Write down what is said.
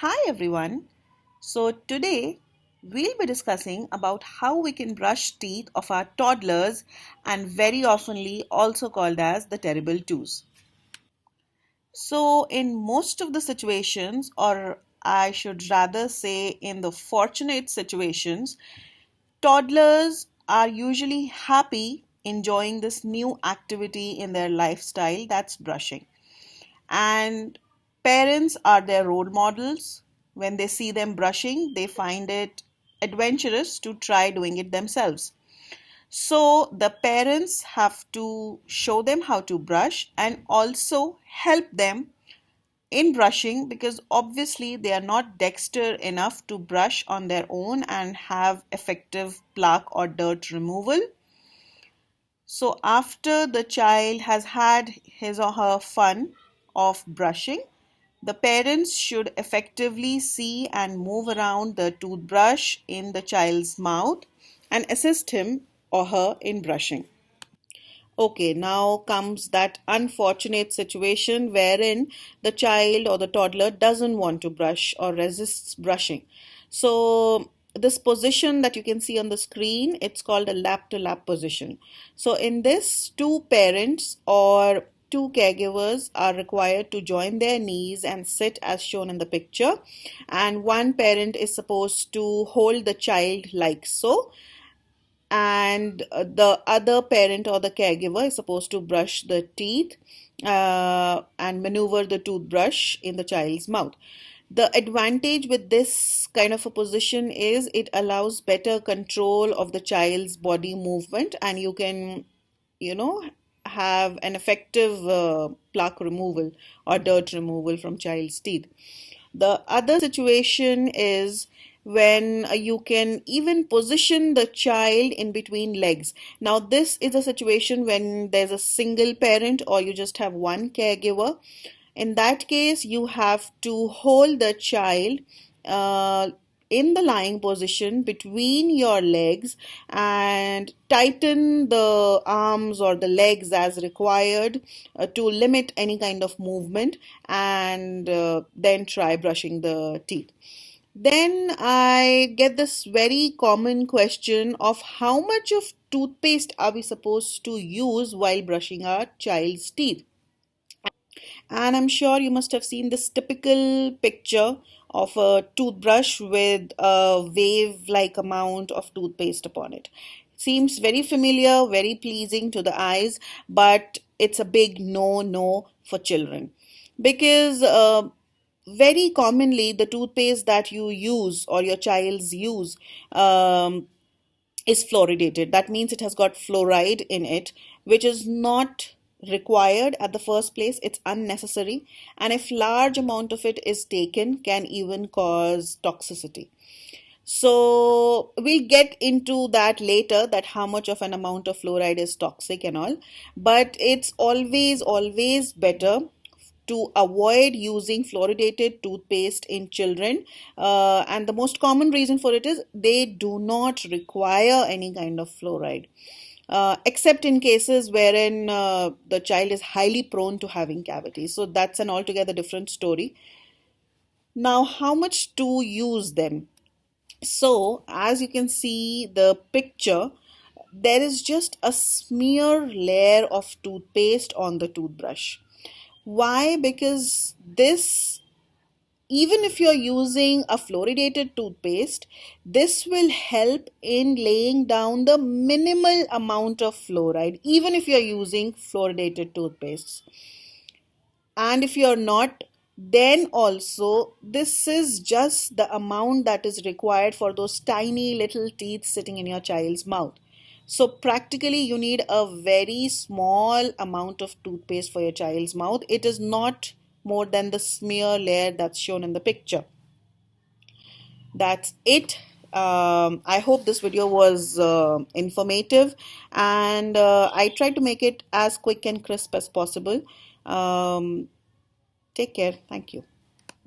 Hi everyone. So today we'll be discussing about how we can brush teeth of our toddlers and very oftenly also called as the terrible twos. So in most of the situations, or I should rather say in the fortunate situations, toddlers are usually happy enjoying this new activity in their lifestyle, that's brushing. And parents are their role models. When they see them brushing, they find it adventurous to try doing it themselves. So the parents have to show them how to brush and also help them in brushing, because obviously they are not dexter enough to brush on their own and have effective plaque or dirt removal. So after the child has had his or her fun of brushing, the parents should effectively see and move around the toothbrush in the child's mouth and assist him or her in brushing. Okay, now comes that unfortunate situation wherein the child or the toddler doesn't want to brush or resists brushing. So, this position that you can see on the screen, it's called a lap to lap position. So, in this, two parents or two caregivers are required to join their knees and sit as shown in the picture, and one parent is supposed to hold the child like so, and the other parent or the caregiver is supposed to brush the teeth and maneuver the toothbrush in the child's mouth. The advantage with this kind of a position is it allows better control of the child's body movement, and you can, you know, have an effective plaque removal or dirt removal from child's teeth. The other situation is when you can even position the child in between legs. Now, this is a situation when there's a single parent or you just have one caregiver. In that case, you have to hold the child uh, in the lying position between your legs and tighten the arms or the legs as required to limit any kind of movement, and then try brushing the teeth. Then I get this very common question of how much of toothpaste are we supposed to use while brushing our child's teeth? And I'm sure you must have seen this typical picture of a toothbrush with a wave-like amount of toothpaste upon it. Seems very familiar, very pleasing to the eyes, but it's a big no for children, because very commonly the toothpaste that you use or your child's use is fluoridated. That means it has got fluoride in it, which is not required at the first place. It's unnecessary, and if large amount of it is taken, can even cause toxicity. So we'll get into that later, that how much of an amount of fluoride is toxic and all, but it's always better to avoid using fluoridated toothpaste in children. And the most common reason for it is they do not require any kind of fluoride, except in cases wherein the child is highly prone to having cavities. So that's an altogether different story. Now, how much to use them? So, as you can see the picture, there is just a smear layer of toothpaste on the toothbrush. Why? Because this, even if you're using a fluoridated toothpaste, this will help in laying down the minimal amount of fluoride, even if you're using fluoridated toothpastes. And if you're not, then also this is just the amount that is required for those tiny little teeth sitting in your child's mouth. So practically you need a very small amount of toothpaste for your child's mouth. It is not more than the smear layer that's shown in the picture. That's it. I hope this video was informative, and I tried to make it as quick and crisp as possible. Take care. Thank you.